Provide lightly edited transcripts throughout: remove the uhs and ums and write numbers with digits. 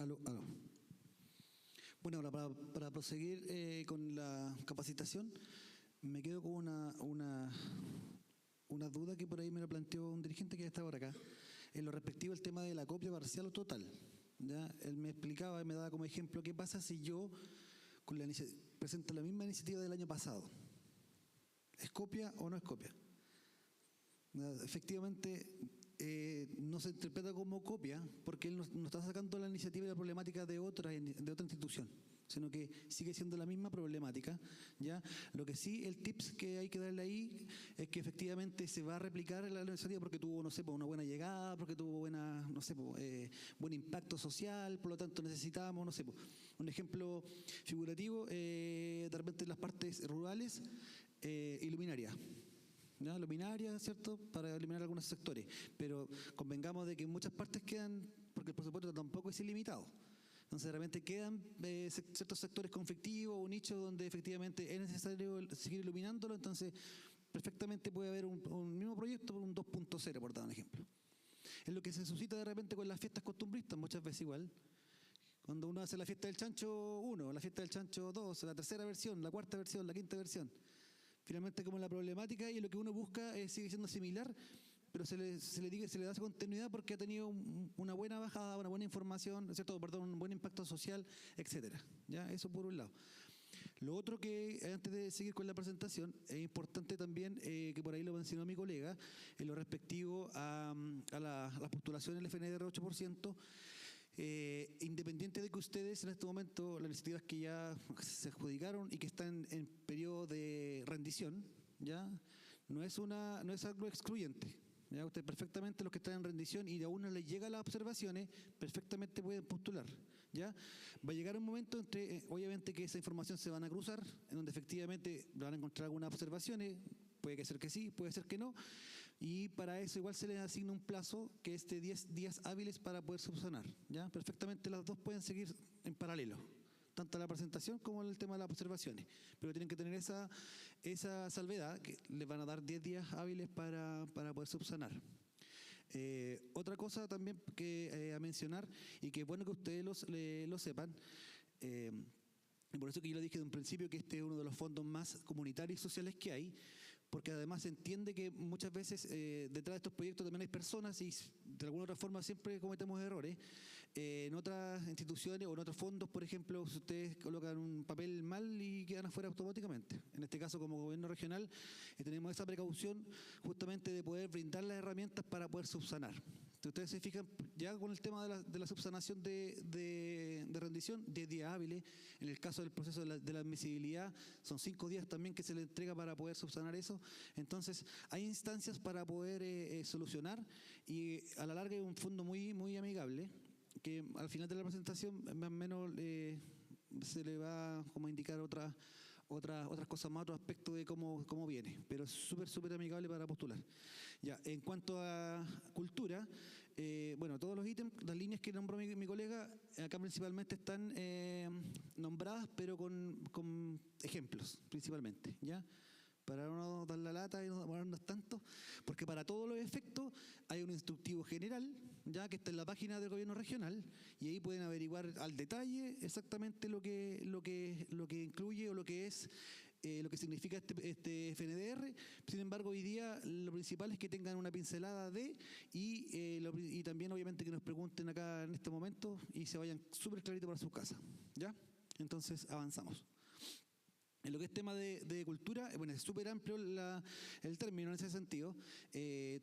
Aló, aló. Bueno, ahora para proseguir con la capacitación, me quedo con una duda que por ahí me lo planteó un dirigente que está ahora acá, en lo respectivo al tema de la copia parcial o total. ¿Ya? Él me explicaba y me daba como ejemplo qué pasa si yo presento la misma iniciativa del año pasado. ¿Es copia o no es copia? Efectivamente, no se interpreta como copia porque él no está sacando la iniciativa y la problemática de otra institución, sino que sigue siendo la misma problemática, ¿ya? Lo que sí, el tips que hay que darle ahí es que efectivamente se va a replicar la iniciativa porque tuvo, no sé, una buena llegada, porque tuvo buen impacto social, por lo tanto necesitamos, no sé, un ejemplo figurativo, de repente en las partes rurales, iluminaria. ¿Ya? Luminaria, ¿cierto? Para eliminar algunos sectores. Pero convengamos de que en muchas partes quedan, porque el presupuesto tampoco es ilimitado. Entonces, de repente quedan ciertos sectores conflictivos o nichos donde efectivamente es necesario seguir iluminándolo. Entonces, perfectamente puede haber un mismo proyecto por un 2.0, por dar un ejemplo. Es lo que se suscita de repente con las fiestas costumbristas, muchas veces igual. Cuando uno hace la fiesta del chancho 1, la fiesta del chancho 2, la tercera versión, la cuarta versión, la quinta versión. Finalmente, como la problemática y lo que uno busca sigue siendo similar, pero se le da continuidad porque ha tenido una buena bajada, una buena información, ¿cierto? Perdón, un buen impacto social, etcétera. ¿Ya? Eso por un lado. Lo otro que, antes de seguir con la presentación, es importante también, que por ahí lo mencionó mi colega, en lo respectivo a la postulación del FNDR 8%, independiente de que ustedes en este momento, las iniciativas que ya se adjudicaron y que están en periodo de rendición, ¿ya? No es algo excluyente. ¿Ya? Ustedes perfectamente, los que están en rendición y de aún no les llegan las observaciones, perfectamente pueden postular. ¿Ya? Va a llegar un momento entre, obviamente que esa información se van a cruzar, en donde efectivamente van a encontrar algunas observaciones. Puede ser que sí, puede ser que no. Y para eso igual se les asigna un plazo que es de 10 días hábiles para poder subsanar. ¿Ya? Perfectamente las dos pueden seguir en paralelo. Tanto la presentación como el tema de las observaciones. Pero tienen que tener esa salvedad, que les van a dar 10 días hábiles para poder subsanar. Otra cosa también que a mencionar, y que es bueno que ustedes lo sepan, y por eso que yo le dije de un principio que este es uno de los fondos más comunitarios y sociales que hay, porque además se entiende que muchas veces detrás de estos proyectos también hay personas y de alguna otra forma siempre cometemos errores. En otras instituciones o en otros fondos, por ejemplo, si ustedes colocan un papel mal y quedan afuera automáticamente. En este caso, como gobierno regional, tenemos esa precaución justamente de poder brindar las herramientas para poder subsanar. Si ustedes se fijan, ya con el tema de la subsanación de rendición, 10 días hábiles. En el caso del proceso de la admisibilidad, son 5 días también que se le entrega para poder subsanar eso. Entonces, hay instancias para poder solucionar y a la larga es un fondo muy, muy amigable, que al final de la presentación más o menos se le va como a indicar otras cosas más, otro aspecto de cómo viene, pero es súper, súper amigable para postular. Ya, en cuanto a cultura, bueno, todos los ítems, las líneas que nombró mi colega, acá principalmente están nombradas, pero con ejemplos, principalmente, ¿ya? Para no dar la lata y no demorarnos tanto, porque para todos los efectos hay un instructivo general, ya que está en la página del gobierno regional, y ahí pueden averiguar al detalle exactamente lo que incluye o lo que es, lo que significa este FNDR. Sin embargo, hoy día lo principal es que tengan una pincelada y también obviamente que nos pregunten acá en este momento y se vayan súper clarito para sus casas, ¿ya? Entonces avanzamos. En lo que es tema de cultura, bueno, es súper amplio el término en ese sentido.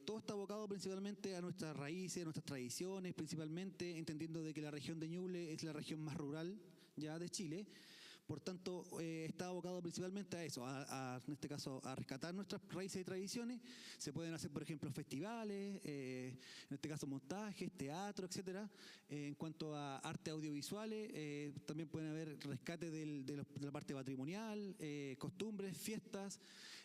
Todo está abocado principalmente a nuestras raíces, a nuestras tradiciones, principalmente entendiendo de que la región de Ñuble es la región más rural ya de Chile. Por tanto, está abocado principalmente a eso, en este caso, a rescatar nuestras raíces y tradiciones. Se pueden hacer, por ejemplo, festivales, en este caso montajes, teatro, etcétera. En cuanto a arte audiovisuales, también pueden haber rescate de la parte patrimonial, costumbres, fiestas,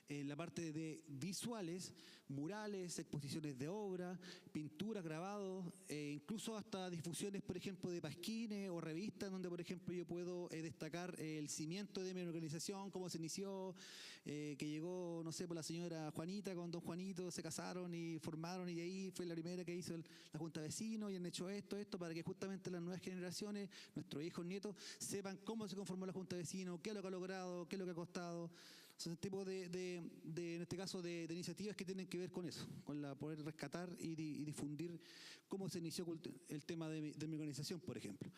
en la parte de visuales, murales, exposiciones de obra, pinturas, grabados, incluso hasta difusiones, por ejemplo, de pasquines o revistas, donde, por ejemplo, yo puedo destacar el cimiento de mi organización, cómo se inició, que llegó, no sé, por la señora Juanita con don Juanito, se casaron y formaron, y de ahí fue la primera que hizo la Junta de Vecinos, y han hecho esto, para que justamente las nuevas generaciones, nuestros hijos, nietos, sepan cómo se conformó la Junta de Vecinos, qué es lo que ha logrado, qué es lo que ha costado. Ese tipo en este caso, de iniciativas que tienen que ver con eso, con poder rescatar y difundir cómo se inició el tema de mi organización, por ejemplo.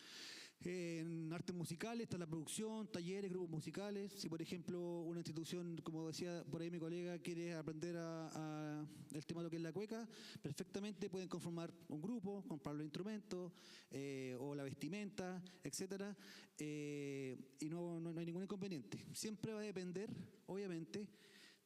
En artes musicales está la producción, talleres, grupos musicales. Si, por ejemplo, una institución, como decía por ahí mi colega, quiere aprender el tema de lo que es la cueca, perfectamente pueden conformar un grupo, comprar los instrumentos o la vestimenta, etcétera, y no hay ningún inconveniente. Siempre va a depender, obviamente,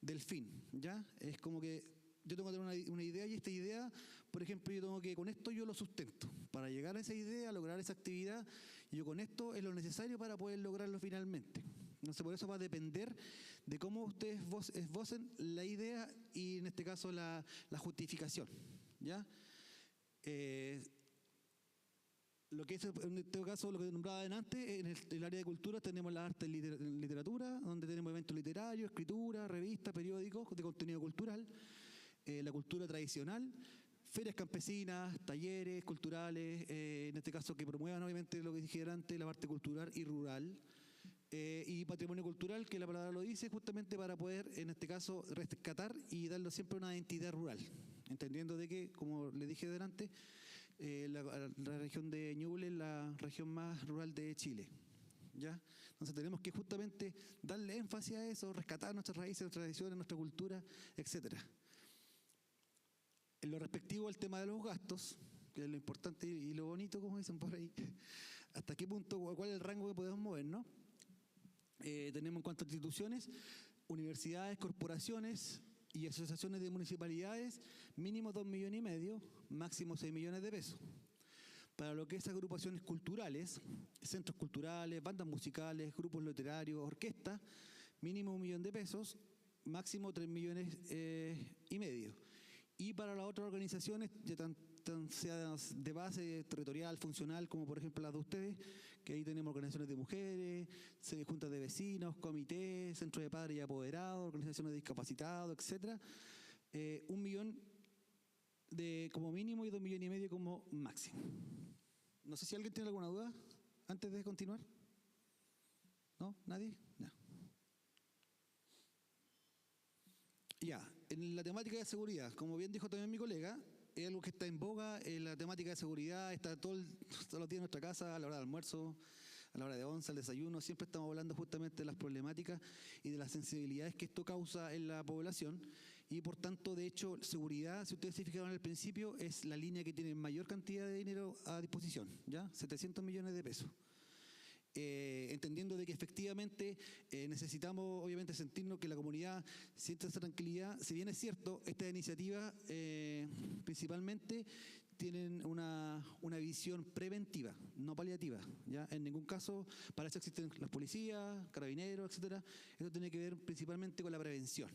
del fin, ¿ya? Es como que yo tengo que tener una idea, y esta idea, por ejemplo, yo tengo que, con esto yo lo sustento. Para llegar a esa idea, lograr esa actividad, yo con esto es lo necesario para poder lograrlo finalmente. Entonces, por eso va a depender de cómo ustedes esbocen la idea y, en este caso, la justificación, ¿ya? Lo que es, en este caso, lo que nombraba antes, en el área de cultura tenemos la arte en literatura, donde tenemos eventos literarios, escritura, revistas, periódicos de contenido cultural, la cultura tradicional, ferias campesinas, talleres culturales, en este caso que promuevan obviamente lo que dije antes, la parte cultural y rural, y patrimonio cultural, que la palabra lo dice, justamente para poder, en este caso, rescatar y darle siempre una identidad rural, entendiendo de que, como le dije delante, la región de Ñuble es la región más rural de Chile, ¿ya? Entonces tenemos que justamente darle énfasis a eso, rescatar nuestras raíces, nuestras tradiciones, nuestra cultura, etcétera. En lo respectivo al tema de los gastos, que es lo importante y lo bonito, como dicen por ahí, hasta qué punto, cuál es el rango que podemos movernos. Tenemos en cuanto a instituciones, universidades, corporaciones y asociaciones de municipalidades, mínimo 2,5 millones, máximo 6 millones de pesos. Para lo que es agrupaciones culturales, centros culturales, bandas musicales, grupos literarios, orquestas, mínimo 1 millón de pesos, máximo 3,5 millones. Y para las otras organizaciones, ya sea de base territorial, funcional, como por ejemplo las de ustedes, que ahí tenemos organizaciones de mujeres, juntas de vecinos, comités, centros de padres y apoderados, organizaciones de discapacitados, etcétera, 1 millón como mínimo y 2,5 millones como máximo. No sé si alguien tiene alguna duda antes de continuar. ¿No? ¿Nadie? No. Ya, en la temática de seguridad, como bien dijo también mi colega, es algo que está en boga, la temática de seguridad está todos los días en nuestra casa, a la hora de almuerzo, a la hora de once, al desayuno, siempre estamos hablando justamente de las problemáticas y de las sensibilidades que esto causa en la población, y por tanto, de hecho, seguridad, si ustedes se fijaron al principio, es la línea que tiene mayor cantidad de dinero a disposición, ¿ya? 700 millones de pesos. Entendiendo de que efectivamente necesitamos obviamente sentirnos que la comunidad sienta esa tranquilidad. Si bien es cierto, estas iniciativas principalmente tienen una visión preventiva, no paliativa, ¿ya? En ningún caso, para eso existen las policías, carabineros, etcétera. Esto tiene que ver principalmente con la prevención,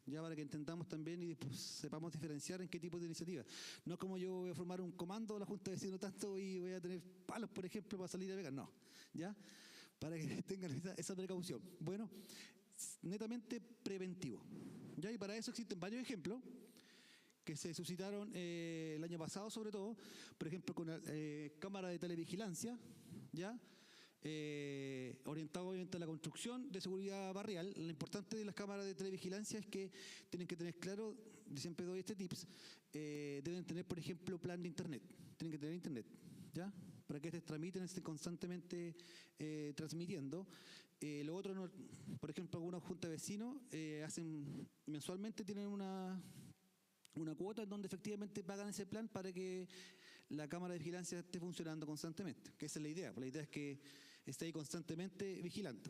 ya, para que entendamos también y pues, sepamos diferenciar en qué tipo de iniciativa. No es como yo voy a formar un comando de la Junta de Vecinos tanto y voy a tener palos, por ejemplo, para salir a pegar. No, ¿ya? Para que tengan esa precaución. Bueno, netamente preventivo, ¿ya? Y para eso existen varios ejemplos que se suscitaron el año pasado, sobre todo, por ejemplo, con la cámara de televigilancia, ¿ya? Orientado obviamente a la construcción de seguridad barrial. Lo importante de las cámaras de televigilancia es que tienen que tener claro, yo siempre doy este tips, deben tener, por ejemplo, plan de internet, tienen que tener internet, ¿ya? Para que estén constantemente transmitiendo. Lo otro, por ejemplo, algunas juntas de vecinos hacen mensualmente, tienen una cuota en donde efectivamente pagan ese plan para que la cámara de vigilancia esté funcionando constantemente, que esa es la idea. La idea es que esté ahí constantemente vigilando.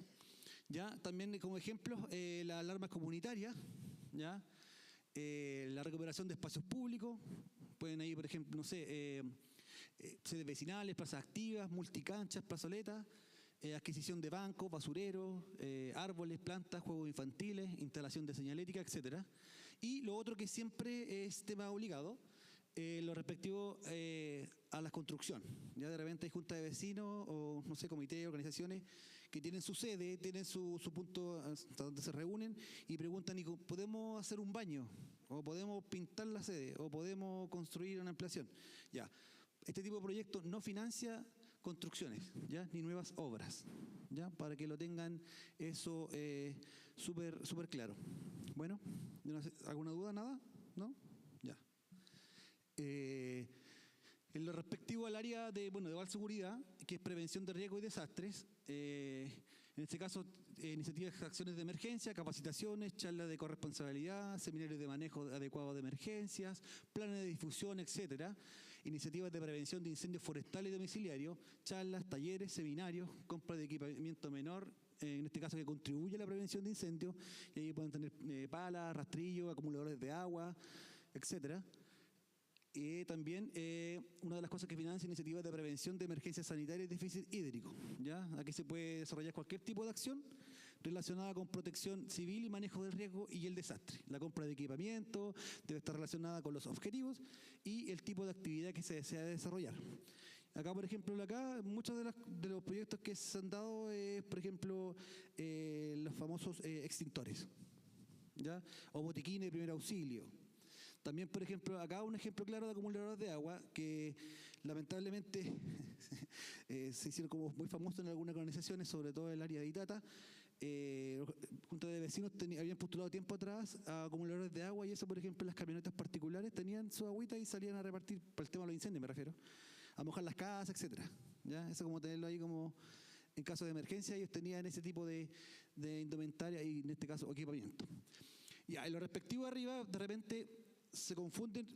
¿Ya? También como ejemplos, las alarmas comunitarias, ¿ya? La recuperación de espacios públicos, pueden ir, por ejemplo, no sé, sedes vecinales, plazas activas, multicanchas, plazoletas, adquisición de bancos, basureros, árboles, plantas, juegos infantiles, instalación de señalética, etcétera. Y lo otro que siempre es tema obligado, lo respectivo a la construcción. Ya de repente hay juntas de vecinos o, no sé, comités, organizaciones que tienen su sede, tienen su punto hasta donde se reúnen y preguntan, ¿podemos hacer un baño? ¿O podemos pintar la sede? ¿O podemos construir una ampliación? Ya, este tipo de proyectos no financia construcciones, ¿ya? Ni nuevas obras, ¿ya? Para que lo tengan eso súper claro. Bueno, ¿alguna duda? ¿Nada? ¿No? Ya. En lo respectivo al área de igual seguridad, que es prevención de riesgos y desastres, en este caso, iniciativas de acciones de emergencia, capacitaciones, charlas de corresponsabilidad, seminarios de manejo adecuado de emergencias, planes de difusión, etcétera. Iniciativas de prevención de incendios forestales y domiciliarios, charlas, talleres, seminarios, compra de equipamiento menor, en este caso que contribuye a la prevención de incendios, y ahí pueden tener palas, rastrillos, acumuladores de agua, etcétera. Y también una de las cosas que financia iniciativas de prevención de emergencias sanitarias y déficit hídrico. ¿Ya? Aquí se puede desarrollar cualquier tipo de acción relacionada con protección civil y manejo del riesgo y el desastre. La compra de equipamiento debe estar relacionada con los objetivos y el tipo de actividad que se desea desarrollar. Acá, por ejemplo, muchos de los proyectos que se han dado es, por ejemplo, los famosos extintores, ¿ya? O botiquines de primer auxilio. También, por ejemplo, acá un ejemplo claro de acumuladores de agua que lamentablemente se hicieron como muy famosos en algunas organizaciones, sobre todo en el área de Itata. Juntas de vecinos habían postulado tiempo atrás a acumuladores de agua y eso, por ejemplo, las camionetas particulares tenían su agüita y salían a repartir, para el tema de los incendios me refiero, a mojar las casas, etcétera. ¿Ya? Eso como tenerlo ahí como en caso de emergencia, ellos tenían ese tipo de indumentaria y en este caso equipamiento. Ya, en lo respectivo arriba, de repente se confunden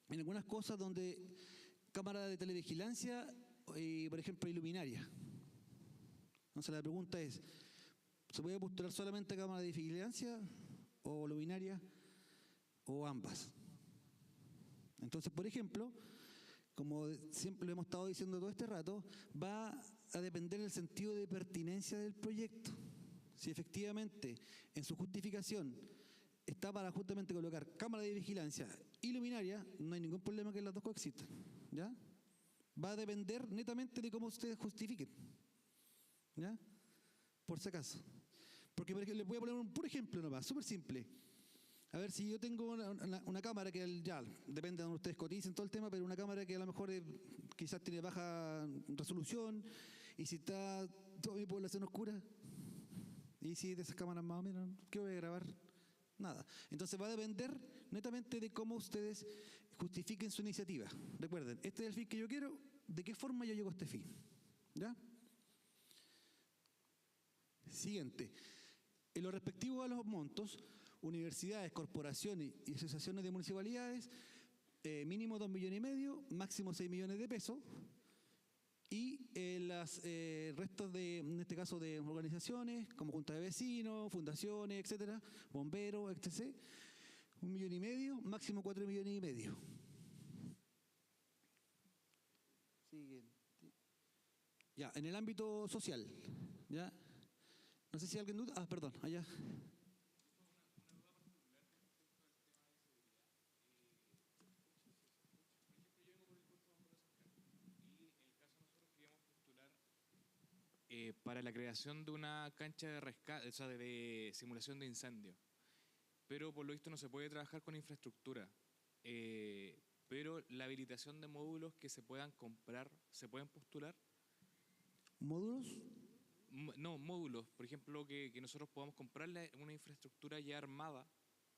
en algunas cosas donde cámara de televigilancia y, por ejemplo, iluminaria. Entonces la pregunta es, ¿se puede postular solamente cámara de vigilancia o luminaria o ambas? Entonces, por ejemplo, como siempre lo hemos estado diciendo todo este rato, va a depender del sentido de pertinencia del proyecto. Si efectivamente en su justificación está para justamente colocar cámara de vigilancia y luminaria, no hay ningún problema que las dos coexistan, ¿ya? Va a depender netamente de cómo ustedes justifiquen, ¿ya? Por si acaso. Porque les voy a poner un puro ejemplo nomás, súper simple. A ver, si yo tengo una cámara que ya, depende de donde ustedes coticen todo el tema, pero una cámara que a lo mejor quizás tiene baja resolución, y si está toda mi población oscura, y si de esas cámaras más o menos, ¿qué voy a grabar? Nada. Entonces va a depender netamente de cómo ustedes justifiquen su iniciativa. Recuerden, este es el fin que yo quiero, ¿de qué forma yo llego a este fin? ¿Ya? Siguiente. En lo respectivo a los montos, universidades, corporaciones y asociaciones de municipalidades, mínimo 2,5 millones, máximo 6 millones de pesos. Y los restos en este caso, de organizaciones, como juntas de vecinos, fundaciones, etcétera, bomberos, etc., 1,5 millones, máximo 4,5 millones. Siguiente. Ya, en el ámbito social, ¿ya? No sé si alguien duda. Perdón, allá. Para la creación de una cancha de rescate, o sea, de simulación de incendio. Pero por lo visto no se puede trabajar con infraestructura. Pero la habilitación de módulos que se puedan comprar, ¿se pueden postular? ¿Módulos? No, módulos. Por ejemplo, que nosotros podamos comprarle una infraestructura ya armada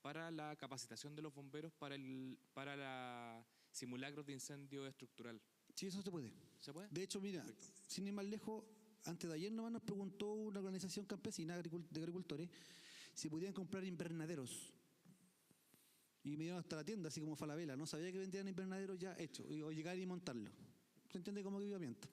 para la capacitación de los bomberos para la simulacros de incendio estructural. Sí, eso se puede. ¿Se puede? De hecho, mira, Perfecto. sin ir más lejos, antes de ayer nomás nos preguntó una organización campesina de agricultores si podían comprar invernaderos. Y me dieron hasta la tienda, así como Falabella. No sabía que vendían invernaderos ya hechos, o llegar y montarlo. ¿Se entiende como equipamiento?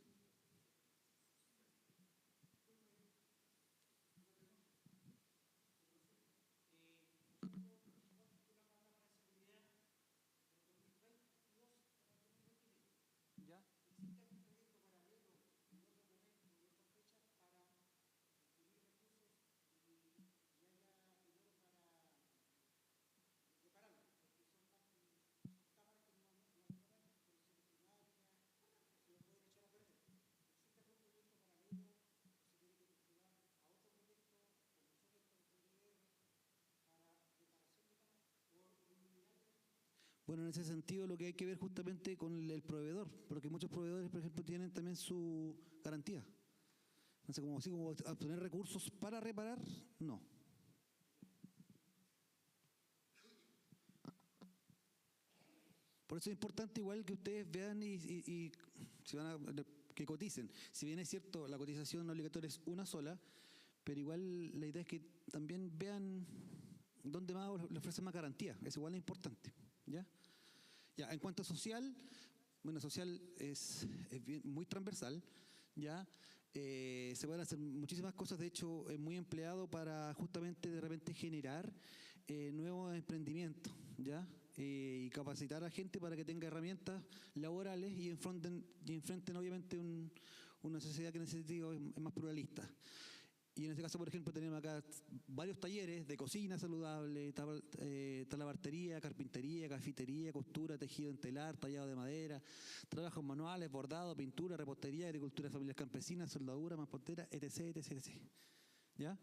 Bueno, en ese sentido lo que hay que ver justamente con el proveedor, porque muchos proveedores, por ejemplo, tienen también su garantía. No sé, como así como obtener recursos para reparar, no. Por eso es importante igual que ustedes vean y si van a, que coticen. Si bien es cierto, la cotización obligatoria es una sola, pero igual la idea es que también vean dónde más le ofrecen más garantía. Es igual es importante. ¿Ya? Ya, en cuanto a social, bueno, social es muy transversal, ¿ya? Se pueden hacer muchísimas cosas, de hecho es muy empleado para justamente de repente generar nuevos emprendimientos, ¿ya? Y capacitar a gente para que tenga herramientas laborales y enfrenten obviamente una sociedad que en ese sentido es más pluralista. Y en este caso, por ejemplo, tenemos acá varios talleres de cocina saludable, talabartería, carpintería, cafetería, costura, tejido en telar, tallado de madera, trabajos manuales, bordado, pintura, repostería, agricultura de familias campesinas, soldadura, mampostería, etc., etc., etc. ¿Ya?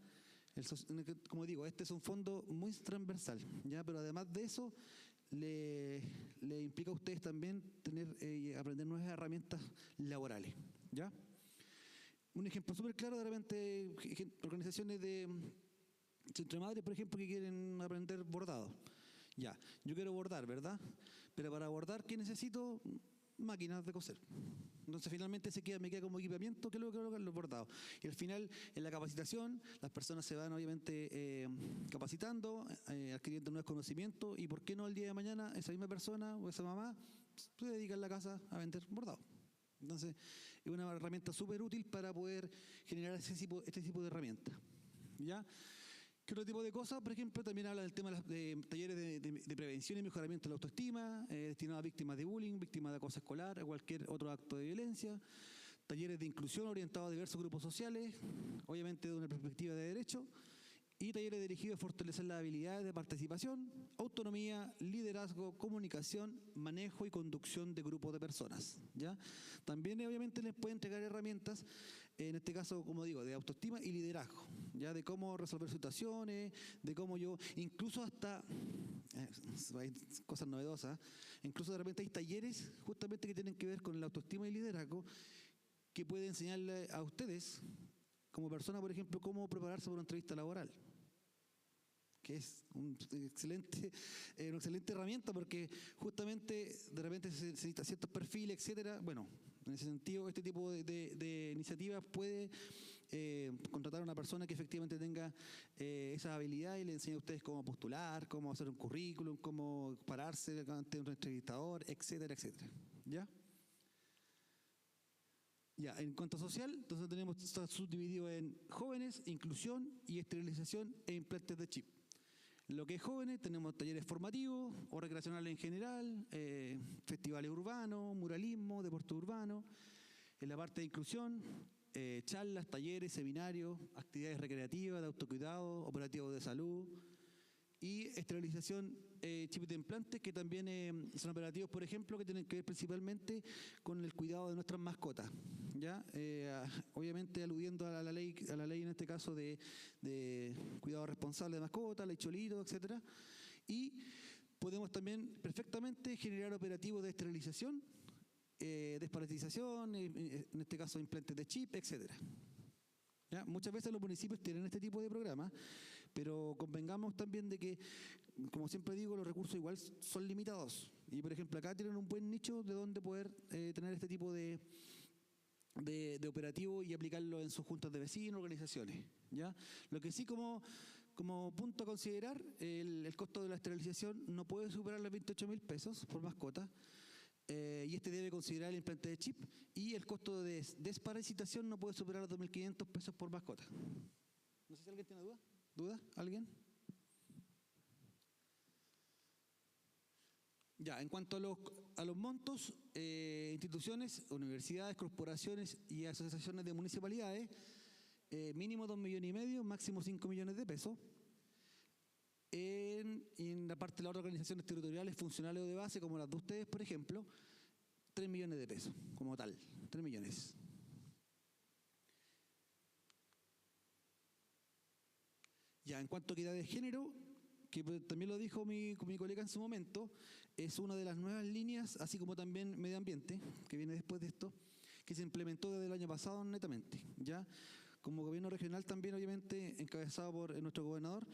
Como digo, este es un fondo muy transversal, ¿ya? Pero además de eso, le implica a ustedes también aprender nuevas herramientas laborales, ¿ya? Un ejemplo súper claro, de repente, organizaciones de centro de madres, por ejemplo, que quieren aprender bordado. Ya, yo quiero bordar, ¿verdad? Pero para bordar, ¿qué necesito? Máquinas de coser. Entonces, finalmente me queda como equipamiento, ¿qué es lo que colocan? Los bordados. Y al final, en la capacitación, las personas se van, obviamente, capacitando, adquiriendo nuevos conocimientos, y ¿por qué no el día de mañana esa misma persona o esa mamá se dedica en la casa a vender bordado? Entonces, es una herramienta súper útil para poder generar este tipo de herramientas. ¿Ya? ¿Qué otro tipo de cosas? Por ejemplo, también habla del tema de talleres de prevención y mejoramiento de la autoestima, destinados a víctimas de bullying, víctimas de acoso escolar, o cualquier otro acto de violencia. Talleres de inclusión orientados a diversos grupos sociales, obviamente de una perspectiva de derecho. Y talleres dirigidos a fortalecer las habilidades de participación, autonomía, liderazgo, comunicación, manejo y conducción de grupos de personas, ¿ya? También obviamente les puede entregar herramientas, en este caso, como digo, de autoestima y liderazgo, ¿ya? De cómo resolver situaciones, de cómo incluso hasta, hay cosas novedosas, incluso de repente hay talleres justamente que tienen que ver con la autoestima y liderazgo que puede enseñarle a ustedes, como persona, por ejemplo, cómo prepararse para una entrevista laboral, que es una excelente herramienta porque justamente de repente se necesita ciertos perfiles, etcétera. Bueno, en ese sentido, este tipo de iniciativas puede contratar a una persona que efectivamente tenga esa habilidad y le enseñe a ustedes cómo postular, cómo hacer un currículum, cómo pararse ante un entrevistador, etcétera, etcétera. ¿Ya? Ya, en cuanto a social, entonces está subdividido en jóvenes, inclusión y esterilización e implantes de chip. En lo que es jóvenes, tenemos talleres formativos o recreacionales en general, festivales urbanos, muralismo, deporte urbano. En la parte de inclusión, charlas, talleres, seminarios, actividades recreativas, de autocuidado, operativos de salud. Y esterilización, chip de implantes, que también son operativos, por ejemplo, que tienen que ver principalmente con el cuidado de nuestras mascotas, ¿ya? Obviamente aludiendo a la ley en este caso de cuidado responsable de mascotas, ley cholito, etcétera. Y podemos también perfectamente generar operativos de esterilización, desparasitización, en este caso implantes de chip, etcétera. ¿Ya? Muchas veces los municipios tienen este tipo de programas, pero convengamos también de que, como siempre digo, los recursos igual son limitados. Y, por ejemplo, acá tienen un buen nicho de donde poder tener este tipo de operativo y aplicarlo en sus juntas de vecinos, organizaciones. ¿Ya? Lo que sí, como punto a considerar, el costo de la esterilización no puede superar los 28.000 pesos por mascota. Y este debe considerar el implante de chip, y el costo de desparasitación no puede superar los 2.500 pesos por mascota. No sé si alguien tiene duda. ¿Duda? ¿Alguien? Ya, en cuanto a los montos, instituciones, universidades, corporaciones y asociaciones de municipalidades, mínimo 2,5 millones, máximo 5 millones de pesos. En la parte de las otras organizaciones territoriales, funcionales o de base, como las de ustedes, por ejemplo, 3 millones de pesos, como tal, 3 millones. Ya, en cuanto a equidad de género, que también lo dijo mi colega en su momento, es una de las nuevas líneas, así como también medio ambiente, que viene después de esto, que se implementó desde el año pasado netamente, ¿ya? Como gobierno regional también, obviamente, encabezado por nuestro gobernador,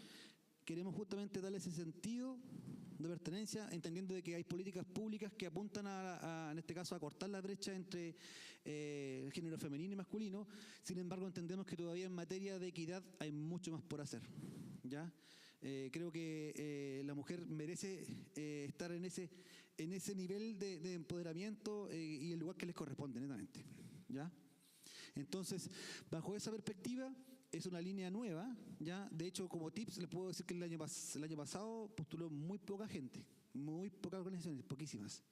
queremos justamente darle ese sentido de pertenencia, entendiendo de que hay políticas públicas que apuntan en este caso, a cortar la brecha entre el género femenino y masculino. Sin embargo, entendemos que todavía en materia de equidad hay mucho más por hacer, ¿ya? Creo que la mujer merece estar en ese nivel de empoderamiento y el lugar que les corresponde, netamente, ¿ya? Entonces, bajo esa perspectiva, es una línea nueva, ¿ya? De hecho, como tips, les puedo decir que el año pasado postuló muy poca gente, muy pocas organizaciones, poquísimas,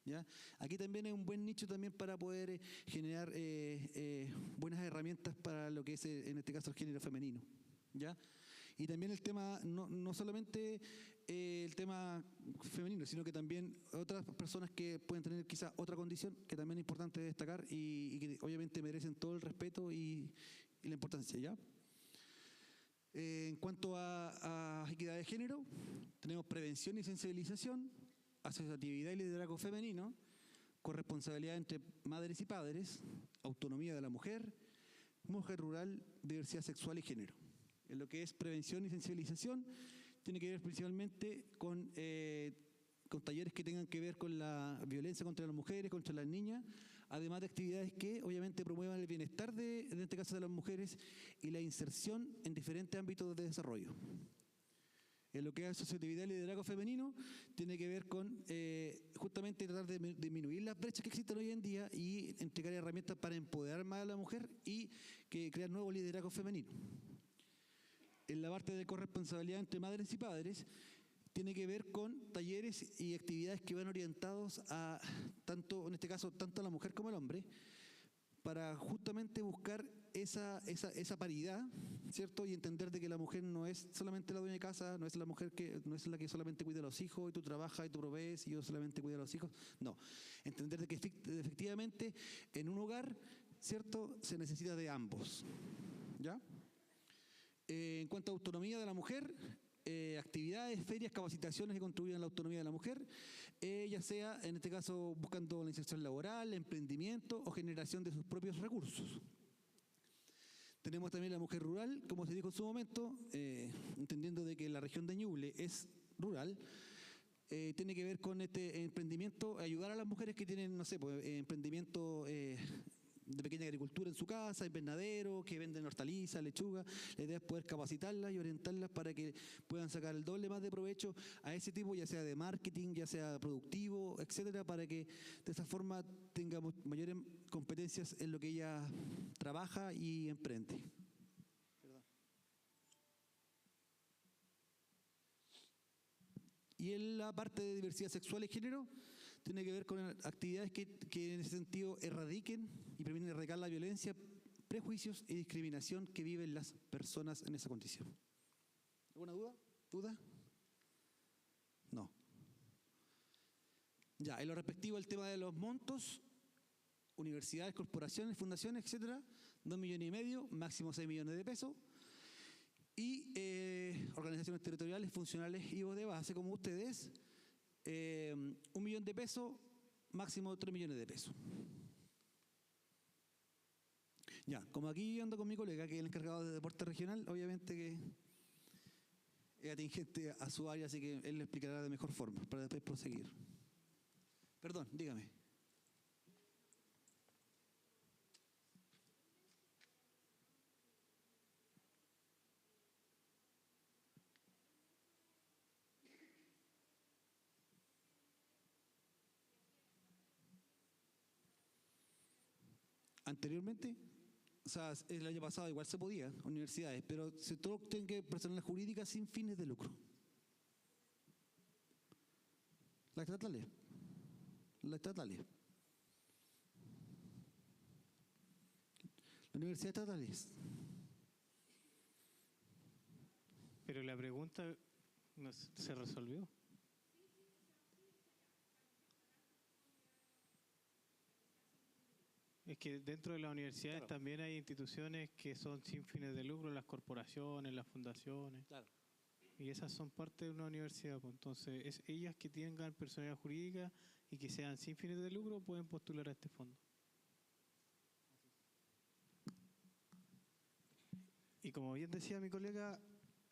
¿ya? Aquí también es un buen nicho también para poder generar buenas herramientas para lo que es, en este caso, el género femenino, ¿ya? Y también el tema, no solamente el tema femenino, sino que también otras personas que pueden tener quizá otra condición, que también es importante destacar y que obviamente merecen todo el respeto y la importancia, ¿ya? En cuanto a equidad de género, tenemos prevención y sensibilización, asociatividad y liderazgo femenino, corresponsabilidad entre madres y padres, autonomía de la mujer rural, diversidad sexual y género. En lo que es prevención y sensibilización, tiene que ver principalmente con talleres que tengan que ver con la violencia contra las mujeres, contra las niñas, además de actividades que obviamente promuevan el bienestar en este caso de las mujeres y la inserción en diferentes ámbitos de desarrollo. En lo que es asociatividad y liderazgo femenino, tiene que ver con justamente tratar de disminuir las brechas que existen hoy en día y entregar herramientas para empoderar más a la mujer y crear nuevos liderazgos femeninos. En la parte de corresponsabilidad entre madres y padres, tiene que ver con talleres y actividades que van orientados a tanto, en este caso, tanto a la mujer como al hombre, para justamente buscar esa paridad, ¿cierto? Y entender de que la mujer no es solamente la dueña de casa, no es la la que solamente cuida a los hijos, y tú trabajas y tú provees y yo solamente cuido a los hijos. No, entender de que efectivamente en un hogar, ¿cierto? Se necesita de ambos, ¿ya? En cuanto a autonomía de la mujer, actividades, ferias, capacitaciones que contribuyen a la autonomía de la mujer, ya sea, en este caso, buscando la inserción laboral, emprendimiento o generación de sus propios recursos. Tenemos también la mujer rural, como se dijo en su momento, entendiendo de que la región de Ñuble es rural, tiene que ver con este emprendimiento, ayudar a las mujeres que tienen, no sé, pues, emprendimiento de pequeña agricultura en su casa, invernadero, que venden hortalizas, lechuga. La idea es poder capacitarlas y orientarlas para que puedan sacar el doble más de provecho a ese tipo, ya sea de marketing, ya sea productivo, etcétera, para que de esa forma tengamos mayores competencias en lo que ella trabaja y emprende. Y en la parte de diversidad sexual y género, tiene que ver con actividades que en ese sentido erradiquen y permiten erradicar la violencia, prejuicios y discriminación que viven las personas en esa condición. ¿Alguna duda? ¿Duda? No. Ya, en lo respectivo al tema de los montos, universidades, corporaciones, fundaciones, etcétera, 2,5 millones, máximo 6 millones de pesos. Y organizaciones territoriales, funcionales y de base como ustedes, 1 millón de pesos, máximo 3 millones de pesos. Ya, como aquí ando con mi colega, que es el encargado de deporte regional, obviamente que es atingente a su área, así que él le explicará de mejor forma, para después proseguir. Perdón, dígame. Anteriormente, o sea, el año pasado igual se podía, universidades, pero se todo tienen que personas jurídicas sin fines de lucro. Las estatales. Las estatales. Las universidades estatales. Pero la pregunta no se resolvió. Es que dentro de las universidades Claro. también hay instituciones que son sin fines de lucro, las corporaciones, las fundaciones. Claro. y esas son parte de una universidad, pues. Entonces, es ellas que tengan personalidad jurídica y que sean sin fines de lucro pueden postular a este fondo. Y como bien decía mi colega,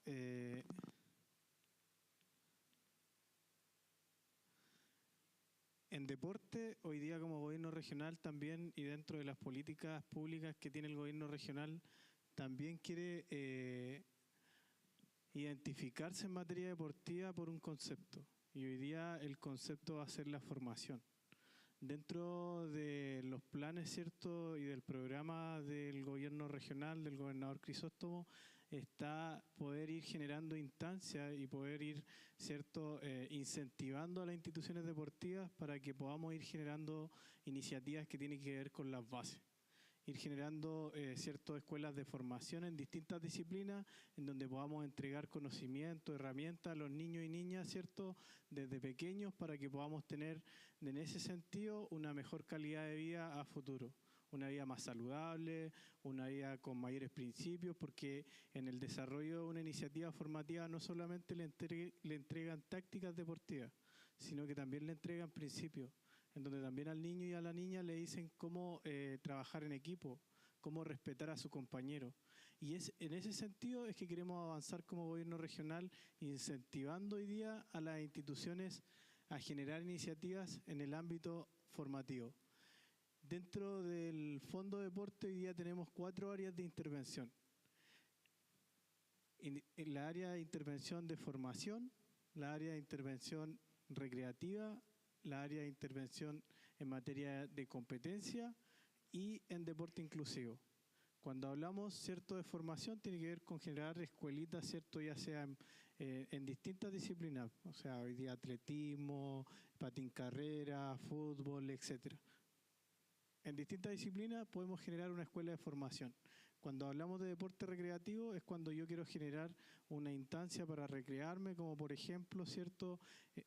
en deporte, hoy día como gobierno regional también, y dentro de las políticas públicas que tiene el gobierno regional, también quiere identificarse en materia deportiva por un concepto. Y hoy día el concepto va a ser la formación. Dentro de los planes, ¿cierto?, y del programa del gobierno regional, del gobernador Crisóstomo, está poder ir generando instancias y poder ir, ¿cierto?, incentivando a las instituciones deportivas para que podamos ir generando iniciativas que tienen que ver con las bases. Ir generando ciertas escuelas de formación en distintas disciplinas, en donde podamos entregar conocimiento, herramientas a los niños y niñas, ¿cierto?, desde pequeños, para que podamos tener, en ese sentido, una mejor calidad de vida a futuro. Una vida más saludable, una vida con mayores principios, porque en el desarrollo de una iniciativa formativa no solamente le entregan tácticas deportivas, sino que también le entregan principios, en donde también al niño y a la niña le dicen cómo trabajar en equipo, cómo respetar a su compañero. Y en ese sentido es que queremos avanzar como gobierno regional, incentivando hoy día a las instituciones a generar iniciativas en el ámbito formativo. Dentro del Fondo de Deporte hoy día tenemos 4 áreas de intervención. En la área de intervención de formación, la área de intervención recreativa, la área de intervención en materia de competencia y en deporte inclusivo. Cuando hablamos, ¿cierto?, de formación, tiene que ver con generar escuelitas, ¿cierto?, ya sea en distintas disciplinas, o sea, hoy día atletismo, patín carrera, fútbol, etcétera. En distintas disciplinas podemos generar una escuela de formación. Cuando hablamos de deporte recreativo es cuando yo quiero generar una instancia para recrearme, como por ejemplo, ¿cierto?,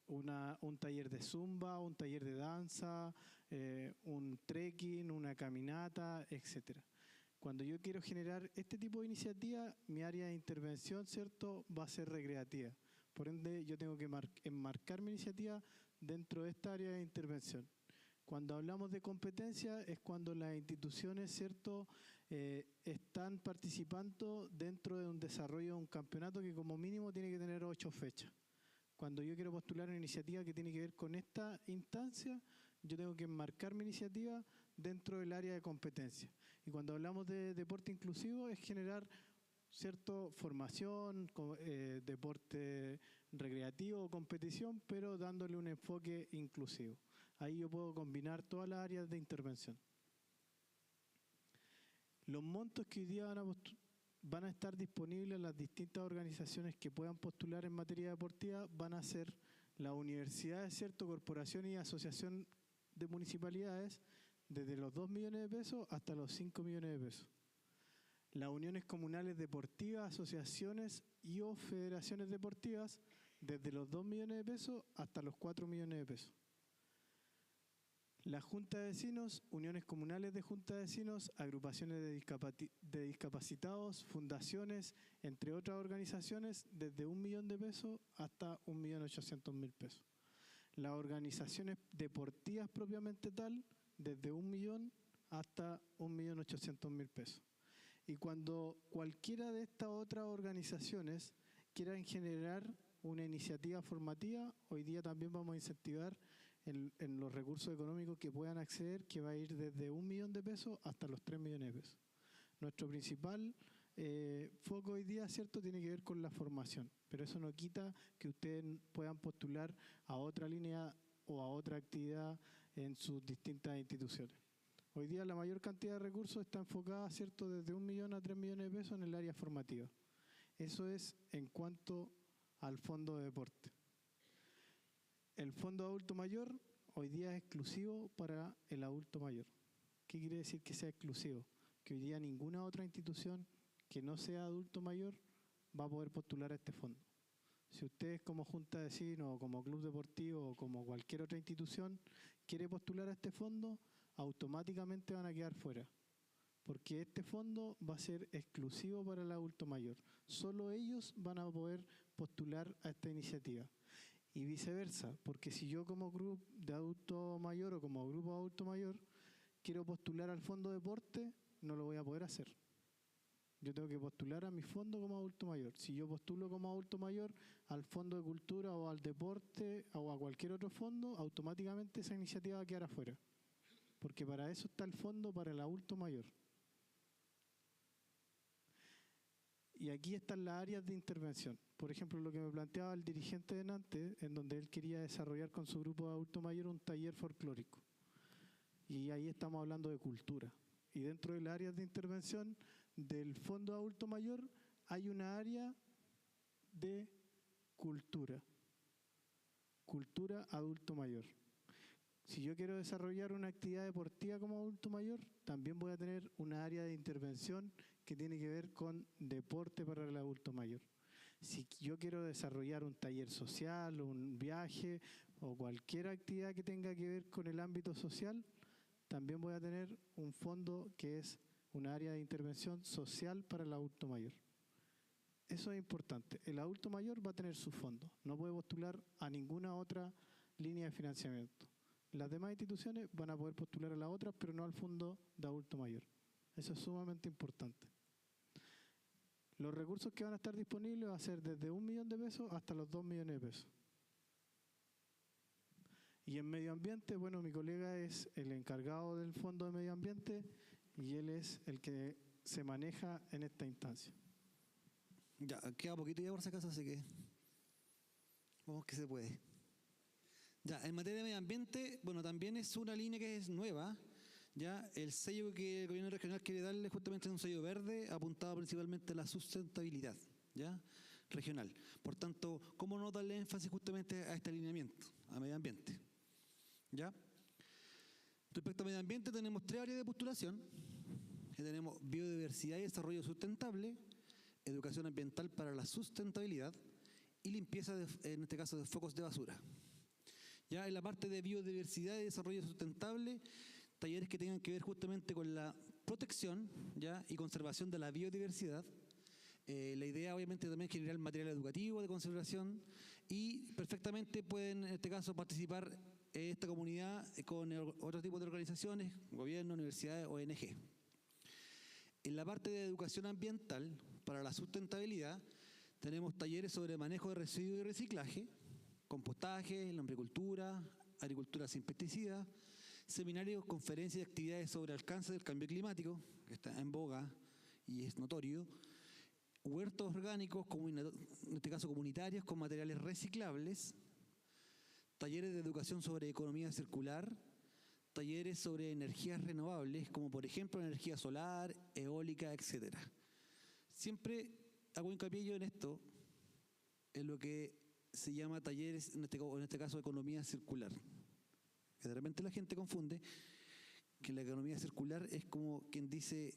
un taller de zumba, un taller de danza, un trekking, una caminata, etcétera. Cuando yo quiero generar este tipo de iniciativa, mi área de intervención, ¿cierto?, va a ser recreativa. Por ende, yo tengo que enmarcar mi iniciativa dentro de esta área de intervención. Cuando hablamos de competencia es cuando las instituciones, ¿cierto?, están participando dentro de un desarrollo de un campeonato que como mínimo tiene que tener 8 fechas. Cuando yo quiero postular una iniciativa que tiene que ver con esta instancia, yo tengo que enmarcar mi iniciativa dentro del área de competencia. Y cuando hablamos de deporte inclusivo es generar, ¿cierto?, formación, deporte recreativo o competición, pero dándole un enfoque inclusivo. Ahí yo puedo combinar todas las áreas de intervención. Los montos que hoy día van a estar disponibles en las distintas organizaciones que puedan postular en materia deportiva van a ser las universidades, ¿cierto?, corporaciones y asociación de municipalidades, desde los 2 millones de pesos hasta los 5 millones de pesos. Las uniones comunales deportivas, asociaciones y o federaciones deportivas, desde los 2 millones de pesos hasta los 4 millones de pesos. Las juntas de vecinos, uniones comunales de juntas de vecinos, agrupaciones de discapacitados, fundaciones, entre otras organizaciones, desde 1 millón de pesos hasta 1.800.000 pesos. Las organizaciones deportivas propiamente tal, desde 1 millón hasta 1.800.000 pesos. Y cuando cualquiera de estas otras organizaciones quieran generar una iniciativa formativa, hoy día también vamos a incentivar en los recursos económicos que puedan acceder, que va a ir desde 1 millón de pesos hasta los 3 millones de pesos. Nuestro principal foco hoy día, ¿cierto?, tiene que ver con la formación, pero eso no quita que ustedes puedan postular a otra línea o a otra actividad en sus distintas instituciones. Hoy día la mayor cantidad de recursos está enfocada, ¿cierto?, desde 1 millón a 3 millones de pesos en el área formativa. Eso es en cuanto al fondo de deporte. El fondo de adulto mayor hoy día es exclusivo para el adulto mayor. ¿Qué quiere decir que sea exclusivo? Que hoy día ninguna otra institución que no sea adulto mayor va a poder postular a este fondo. Si ustedes como junta de vecinos o como club deportivo o como cualquier otra institución quiere postular a este fondo, automáticamente van a quedar fuera. Porque este fondo va a ser exclusivo para el adulto mayor. Solo ellos van a poder postular a esta iniciativa. Y viceversa, porque si yo como grupo de adulto mayor o como grupo de adulto mayor quiero postular al fondo deporte, no lo voy a poder hacer. Yo tengo que postular a mi fondo como adulto mayor. Si yo postulo como adulto mayor al fondo de cultura o al deporte o a cualquier otro fondo, automáticamente esa iniciativa va a quedar afuera. Porque para eso está el fondo para el adulto mayor. Y aquí están las áreas de intervención. Por ejemplo, lo que me planteaba el dirigente de Nantes, en donde él quería desarrollar con su grupo de adulto mayor un taller folclórico. Y ahí estamos hablando de cultura. Y dentro de las áreas de intervención del Fondo de Adulto Mayor hay una área de cultura. Cultura adulto mayor. Si yo quiero desarrollar una actividad deportiva como adulto mayor, también voy a tener una área de intervención que tiene que ver con deporte para el adulto mayor. Si yo quiero desarrollar un taller social, un viaje o cualquier actividad que tenga que ver con el ámbito social, también voy a tener un fondo que es un área de intervención social para el adulto mayor. Eso es importante. El adulto mayor va a tener su fondo. No puede postular a ninguna otra línea de financiamiento. Las demás instituciones van a poder postular a las otras, pero no al fondo de adulto mayor. Eso es sumamente importante. Los recursos que van a estar disponibles van a ser desde 1 millón de pesos hasta los 2 millones de pesos. Y en medio ambiente, bueno, mi colega es el encargado del Fondo de Medio Ambiente y él es el que se maneja en esta instancia. Ya, queda poquito ya por si acaso, así que vamos que se puede. Ya, en materia de medio ambiente, bueno, también es una línea que es nueva. Ya, el sello que el gobierno regional quiere darle justamente es un sello verde apuntado principalmente a la sustentabilidad, ya, regional. Por tanto, ¿cómo no darle énfasis justamente a este alineamiento, a medio ambiente? ¿Ya? Respecto a medio ambiente tenemos 3 áreas de postulación, que tenemos biodiversidad y desarrollo sustentable, educación ambiental para la sustentabilidad y limpieza, en este caso, de focos de basura. Ya en la parte de biodiversidad y desarrollo sustentable, talleres que tengan que ver justamente con la protección, ya, y conservación de la biodiversidad. La idea obviamente también es generar material educativo de conservación y perfectamente pueden en este caso participar esta comunidad con otro tipo de organizaciones, gobierno, universidades, ONG. En la parte de educación ambiental para la sustentabilidad tenemos talleres sobre manejo de residuos y reciclaje, compostaje, lombricultura, agricultura sin pesticidas, seminarios, conferencias y actividades sobre alcance del cambio climático, que está en boga y es notorio, huertos orgánicos, en este caso comunitarios, con materiales reciclables, talleres de educación sobre economía circular, talleres sobre energías renovables, como por ejemplo energía solar, eólica, etc. Siempre hago hincapié yo en esto, en lo que se llama talleres, en este caso economía circular. Que de repente la gente confunde que la economía circular es como quien dice,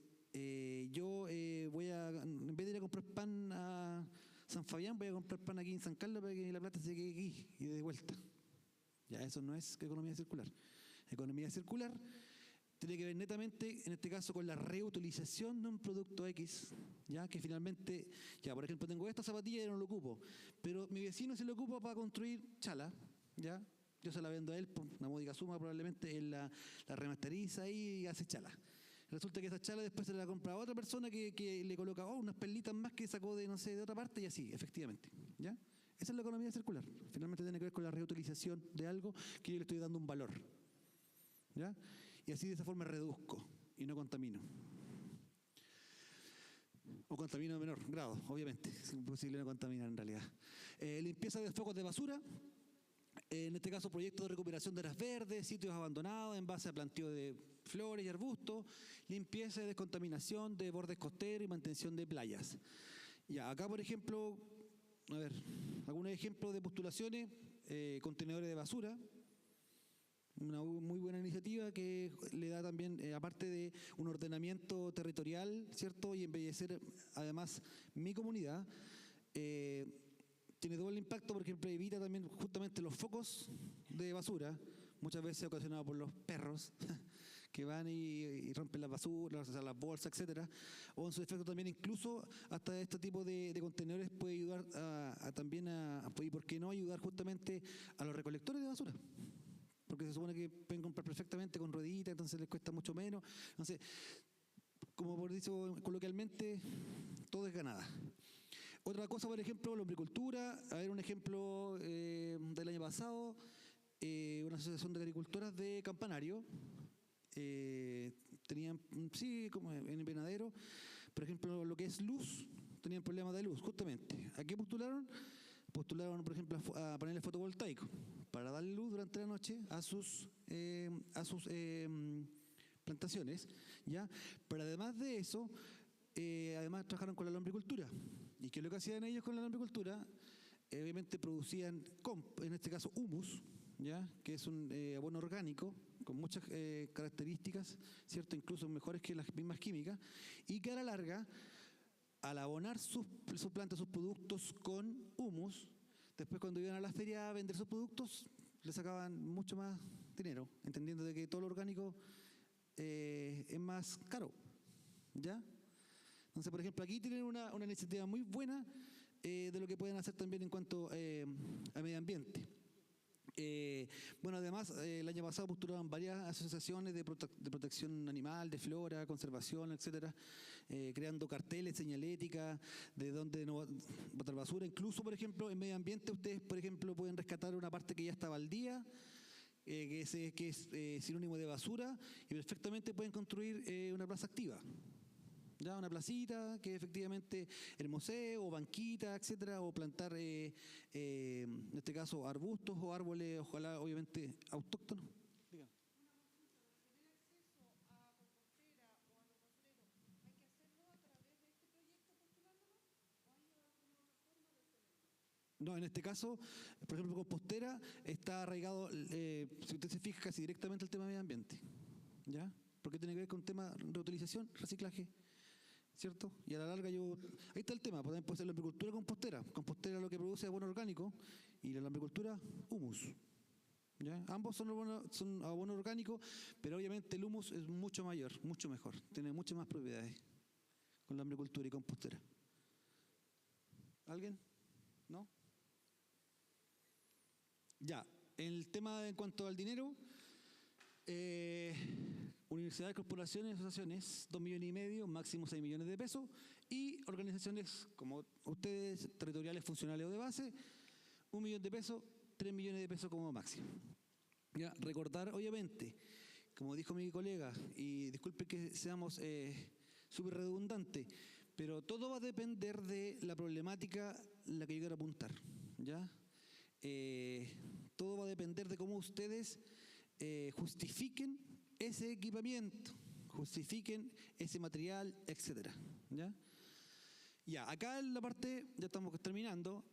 voy a, en vez de ir a comprar pan a San Fabián, voy a comprar pan aquí en San Carlos para que la plata se quede aquí y de vuelta. Ya, eso no es economía circular. Economía circular tiene que ver netamente, en este caso, con la reutilización de un producto X, ya que finalmente, ya por ejemplo, tengo esta zapatilla y no lo ocupo, pero mi vecino se lo ocupa para construir chala, ya, yo se la vendo a él por una módica suma, probablemente él la remasteriza ahí y hace chala. Resulta que esa chala después se la compra a otra persona que le coloca unas perlitas más que sacó de, no sé, de otra parte y así, efectivamente, ¿ya? Esa es la economía circular. Finalmente tiene que ver con la reutilización de algo que yo le estoy dando un valor, ¿ya? Y así de esa forma reduzco y no contamino. O contamino a menor grado, obviamente. Es imposible no contaminar en realidad. Limpieza de focos de basura. En este caso, proyectos de recuperación de áreas verdes, sitios abandonados en base a planteo de flores y arbustos, limpieza y descontaminación de bordes costeros y mantención de playas. Ya, acá, por ejemplo, a ver, algunos ejemplos de postulaciones, contenedores de basura, una muy buena iniciativa que le da también, aparte de un ordenamiento territorial, ¿cierto? Y embellecer además mi comunidad, tiene doble impacto porque evita también justamente los focos de basura, muchas veces ocasionados por los perros, que van y rompen las basuras, o sea, las bolsas, etcétera, o en su efecto también incluso hasta este tipo de contenedores puede ayudar también y por qué no ayudar justamente a los recolectores de basura, porque se supone que pueden comprar perfectamente con rueditas, entonces les cuesta mucho menos, entonces, como por dicho coloquialmente, todo es ganada. Otra cosa, por ejemplo, la lombricultura, a ver un ejemplo del año pasado, una asociación de agricultoras de Campanario, tenían, sí, como en invernadero, por ejemplo, lo que es luz, tenían problemas de luz, justamente. ¿A qué postularon? Postularon, por ejemplo, a paneles fotovoltaicos para dar luz durante la noche a sus plantaciones, ¿ya? Pero además de eso, además trabajaron con la lombricultura. ¿Y qué es lo que hacían ellos con la lombricultura? Obviamente producían, en este caso, humus, ¿ya? Que es un abono orgánico con muchas características, ¿cierto? Incluso mejores que las mismas químicas, y que a la larga, al abonar sus plantas, sus productos con humus, después cuando iban a la feria a vender sus productos, le sacaban mucho más dinero, entendiendo de que todo lo orgánico es más caro, ¿ya? Entonces, por ejemplo, aquí tienen una iniciativa muy buena de lo que pueden hacer también en cuanto a medio ambiente. Bueno, además, el año pasado postularon varias asociaciones de protección animal, de flora, conservación, etcétera, creando carteles, señalética, de dónde no botar basura. Incluso, por ejemplo, en medio ambiente, ustedes, por ejemplo, pueden rescatar una parte que ya está baldía, que es sinónimo de basura, y perfectamente pueden construir una plaza activa. Ya, una placita que efectivamente hermosee, o banquita, etcétera, o plantar en este caso arbustos o árboles, ojalá obviamente autóctonos. Dígame. No, en este caso, por ejemplo, compostera está arraigado, si usted se fija, casi directamente al tema medio ambiente, ¿ya? Porque tiene que ver con tema reutilización, reciclaje, ¿cierto? Y a la larga ahí está el tema, puede ser la lombricultura compostera. Compostera lo que produce es abono orgánico y la lombricultura, humus. ¿Ya? Ambos son abono orgánico, pero obviamente el humus es mucho mayor, mucho mejor, tiene muchas más propiedades con la lombricultura y compostera. ¿Alguien? ¿No? Ya, el tema en cuanto al dinero, universidades, corporaciones, asociaciones, 2,5 millones, máximo 6 millones de pesos, y organizaciones como ustedes, territoriales, funcionales o de base, 1 millón de pesos, 3 millones de pesos como máximo. Ya, recordar, obviamente, como dijo mi colega, y disculpe que seamos súper redundantes, pero todo va a depender de la problemática a la que yo quiero apuntar, ¿ya? Todo va a depender de cómo ustedes justifiquen ese equipamiento, justifiquen ese material, etcétera, ¿ya? Ya, acá en la parte, ya estamos terminando.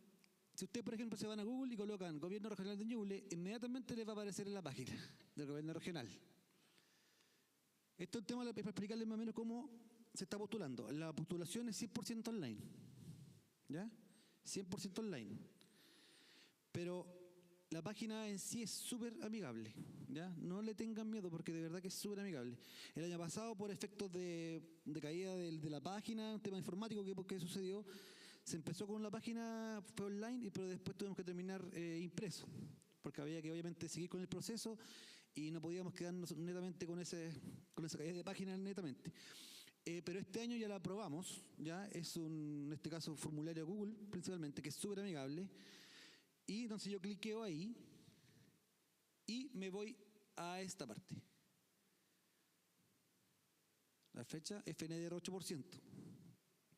Si ustedes, por ejemplo, se van a Google y colocan Gobierno Regional de Ñuble, inmediatamente les va a aparecer en la página del Gobierno Regional. Esto es un tema para explicarles más o menos cómo se está postulando. La postulación es 100% online, ¿ya? 100% online. Pero la página en sí es súper amigable, ¿ya? No le tengan miedo porque de verdad que es súper amigable. El año pasado, por efectos de caída de la página, un tema informático que sucedió, se empezó con la página, fue online, pero después tuvimos que terminar impreso, porque había que obviamente seguir con el proceso y no podíamos quedarnos netamente con esa caída de página netamente. Pero este año ya la aprobamos, ya es en este caso formulario Google principalmente, que es súper amigable. Y entonces yo cliqueo ahí y me voy a esta parte. La fecha FNDR 8%.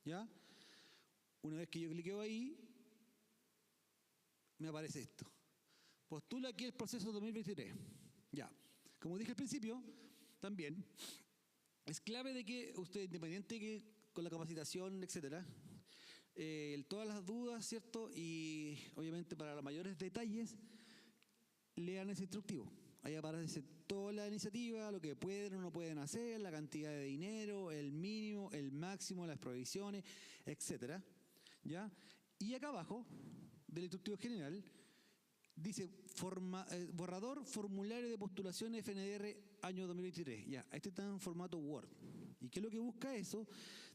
¿Ya? Una vez que yo cliqueo ahí, me aparece esto. Postula aquí el proceso 2023. Ya. Como dije al principio, también es clave de que usted, independiente que con la capacitación, etcétera, todas las dudas, ¿cierto? Y obviamente para los mayores detalles, lean ese instructivo. Ahí aparece toda la iniciativa, lo que pueden o no pueden hacer, la cantidad de dinero, el mínimo, el máximo, las provisiones, etcétera. ¿Ya? Y acá abajo, del instructivo general, dice borrador formulario de postulación FNDR año 2023. Ya, este está en formato Word. ¿Y qué es lo que busca eso?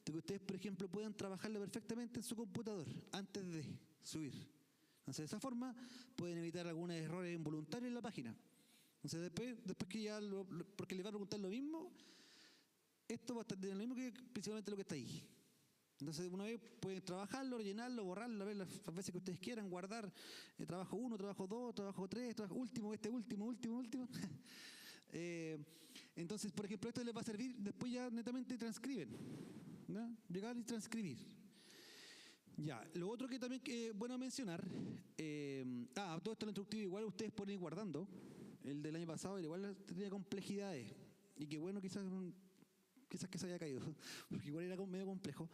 De que ustedes, por ejemplo, puedan trabajarlo perfectamente en su computador antes de subir. Entonces, de esa forma pueden evitar algunos errores involuntarios en la página. Entonces, después que ya, porque les va a preguntar lo mismo, esto va a estar lo mismo que principalmente lo que está ahí. Entonces, una vez pueden trabajarlo, rellenarlo, borrarlo, ver las veces que ustedes quieran, guardar trabajo 1, trabajo 2, trabajo 3, trabajo último. Entonces, por ejemplo, esto les va a servir, después ya netamente transcriben. ¿No? Llegar y transcribir. Ya, lo otro que también es bueno mencionar, todo esto lo instructivo igual ustedes pueden ir guardando. El del año pasado igual tenía complejidades. Y que bueno, quizás que se haya caído, porque igual era medio complejo.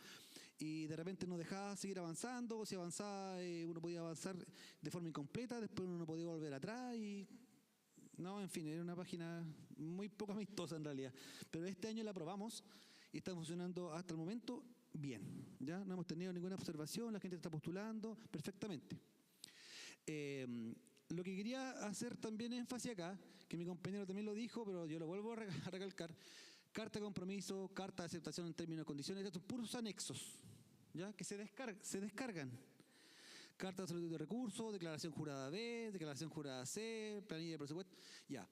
Y de repente nos dejaba seguir avanzando, o si avanzaba, uno podía avanzar de forma incompleta, después uno no podía volver atrás y... No, en fin, era una página muy poco amistosa en realidad. Pero este año la probamos y está funcionando hasta el momento bien. Ya no hemos tenido ninguna observación, la gente está postulando perfectamente. Lo que quería hacer también énfasis acá, que mi compañero también lo dijo, pero yo lo vuelvo a recalcar, carta de compromiso, carta de aceptación en términos y condiciones, estos puros anexos, ¿ya? Que se descargan. Carta de solicitud de recursos, declaración jurada B, declaración jurada C, planilla de presupuesto, ya.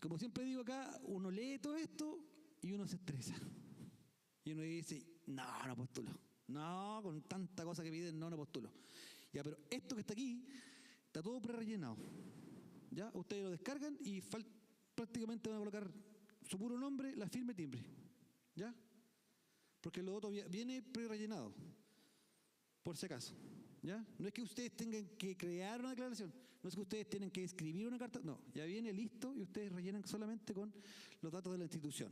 Como siempre digo acá, uno lee todo esto y uno se estresa. Y uno dice, no postulo. No, con tanta cosa que piden, no postulo. Ya, pero esto que está aquí, está todo prerellenado. ¿Ya? Ustedes lo descargan y prácticamente van a colocar su puro nombre, la firma y timbre. ¿Ya? Porque lo otro viene prerellenado. Por si acaso. ¿Ya? No es que ustedes tengan que crear una declaración, no es que ustedes tienen que escribir una carta, no, ya viene listo y ustedes rellenan solamente con los datos de la institución.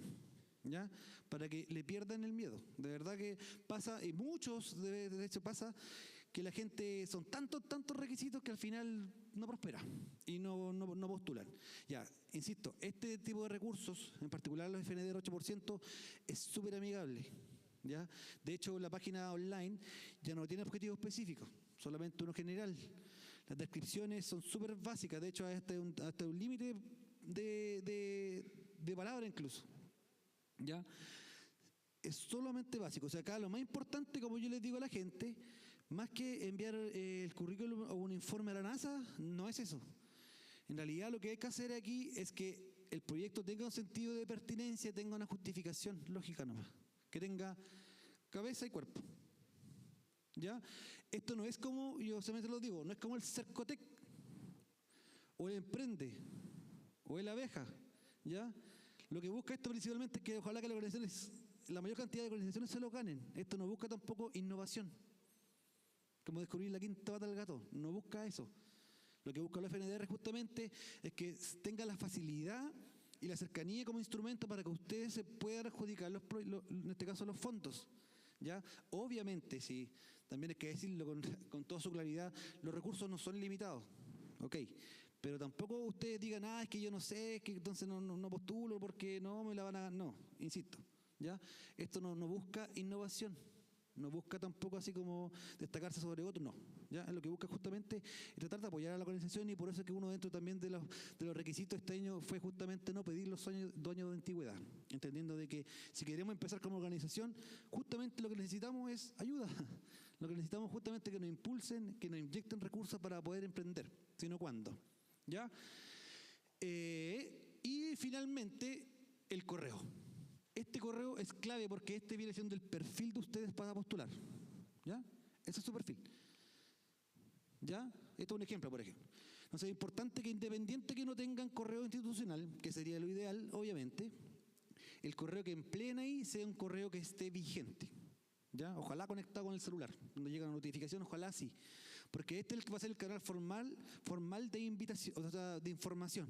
¿Ya? Para que le pierdan el miedo. De verdad que pasa, y muchos de hecho pasa, que la gente son tantos requisitos que al final no prospera y no postulan. Ya, insisto, este tipo de recursos, en particular los FNDR 8%, es súper amigable. ¿Ya? De hecho, la página online ya no tiene objetivo específico, solamente uno general. Las descripciones son súper básicas, de hecho, hasta un límite de palabras incluso. ¿Ya? Es solamente básico. O sea, acá lo más importante, como yo les digo a la gente, más que enviar el currículum o un informe a la NASA, no es eso. En realidad lo que hay que hacer aquí es que el proyecto tenga un sentido de pertinencia, tenga una justificación lógica nomás, que tenga cabeza y cuerpo. ¿Ya? Esto no es como, yo solamente lo digo, no es como el Cercotec, o el Emprende, o el Abeja. ¿Ya? Lo que busca esto principalmente es que ojalá que las organizaciones, la mayor cantidad de organizaciones se lo ganen. Esto no busca tampoco innovación, como descubrir la quinta pata del gato, no busca eso. Lo que busca la FNDR justamente es que tenga la facilidad y la cercanía como instrumento para que ustedes se puedan adjudicar, en este caso, los fondos. ¿Ya? Obviamente, sí, también hay que decirlo con toda su claridad, los recursos no son limitados. Ok, pero tampoco ustedes digan, es que yo no sé, es que entonces no postulo porque no me la van a... No, insisto, ¿ya? Esto no busca innovación. No busca tampoco así como destacarse sobre otro, no. ¿Ya? Lo que busca justamente es tratar de apoyar a la organización, y por eso es que uno dentro también de los requisitos este año fue justamente no pedir los 2 años de antigüedad, entendiendo de que si queremos empezar como organización, justamente lo que necesitamos es ayuda. Lo que necesitamos justamente es que nos impulsen, que nos inyecten recursos para poder emprender, sino cuándo. ¿Ya? Y finalmente, el correo. Este correo es clave porque este viene siendo el perfil de ustedes para postular. ¿Ya? Ese es su perfil. ¿Ya? Esto es un ejemplo, por ejemplo. Entonces es importante que, independiente que no tengan correo institucional, que sería lo ideal, obviamente, el correo que empleen ahí sea un correo que esté vigente. ¿Ya? Ojalá conectado con el celular. Cuando llega una notificación, ojalá sí. Porque este es el que va a ser el canal formal de invitación, o sea, de información.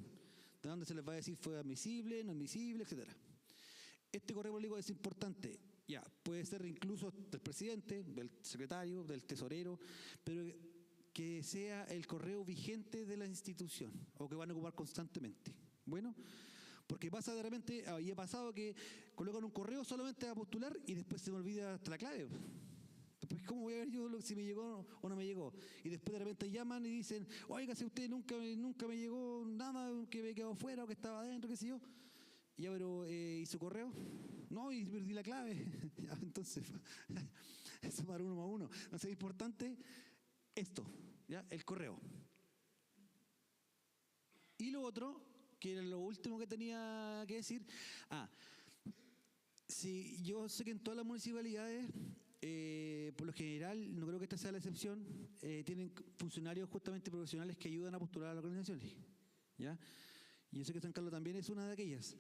De donde se les va a decir fue admisible, no admisible, etcétera. Este correo público es importante, ya, puede ser incluso del presidente, del secretario, del tesorero, pero que sea el correo vigente de la institución o que van a ocupar constantemente. Bueno, porque pasa de repente, y ha pasado que colocan un correo solamente a postular y después se me olvida hasta la clave. Pues, ¿cómo voy a ver yo si me llegó o no me llegó? Y después de repente llaman y dicen, oiga, si usted nunca me llegó nada, que me quedó fuera o que estaba adentro, qué sé yo. Ya, pero, ¿y su correo? No, y perdí la clave. Ya, entonces, sumar 1 más 1. Entonces, es importante esto, ¿ya? El correo. Y lo otro, que era lo último que tenía que decir, sí, yo sé que en todas las municipalidades, por lo general, no creo que esta sea la excepción, tienen funcionarios justamente profesionales que ayudan a postular a las organizaciones, ¿ya? Y yo sé que San Carlos también es una de aquellas.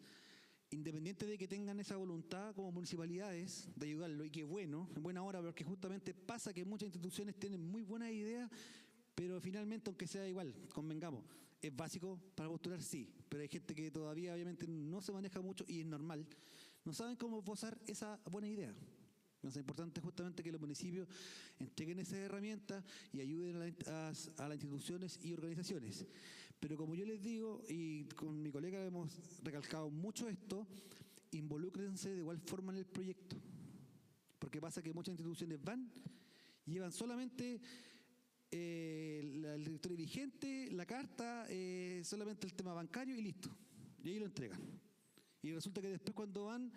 Independiente de que tengan esa voluntad como municipalidades de ayudarlo, y que bueno, en buena hora, porque justamente pasa que muchas instituciones tienen muy buenas ideas, pero finalmente, aunque sea igual, convengamos, ¿es básico para postular? Sí, pero hay gente que todavía obviamente no se maneja mucho y es normal. No saben cómo esbozar esa buena idea. Entonces, es importante justamente que los municipios entreguen esas herramientas y ayuden a las instituciones y organizaciones. Pero como yo les digo, y con mi colega hemos recalcado mucho esto, involúcrense de igual forma en el proyecto. Porque pasa que muchas instituciones llevan solamente el directorio vigente, la carta, solamente el tema bancario y listo. Y ahí lo entregan. Y resulta que después cuando van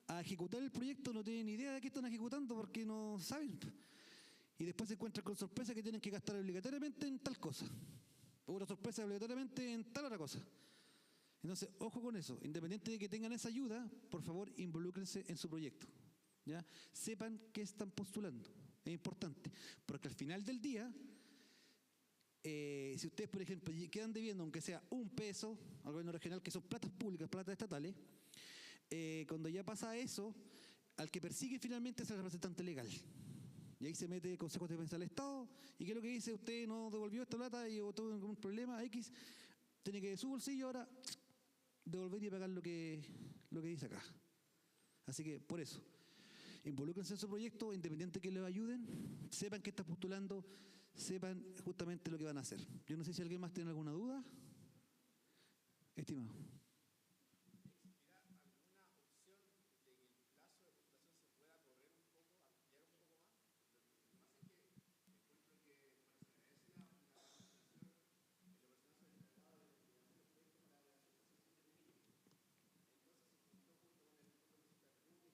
a ejecutar el proyecto no tienen idea de qué están ejecutando porque no saben. Y después se encuentran con sorpresa que tienen que gastar obligatoriamente en tal cosa. O una sorpresa obligatoriamente en tal otra cosa. Entonces, ojo con eso. Independiente de que tengan esa ayuda, por favor, involúcrense en su proyecto. ¿Ya? Sepan qué están postulando. Es importante. Porque al final del día, si ustedes, por ejemplo, quedan debiendo, aunque sea $1 al gobierno regional, que son platas públicas, platas estatales, cuando ya pasa eso, al que persigue finalmente es el representante legal. Y ahí se mete el Consejo de Defensa del Estado, y ¿qué es lo que dice? Usted no devolvió esta plata y tuvo un problema X, tiene que de su bolsillo ahora devolver y pagar lo que dice acá. Así que, por eso, involúquense en su proyecto, independiente de que les ayuden, sepan que están postulando, sepan justamente lo que van a hacer. Yo no sé si alguien más tiene alguna duda. Estimado.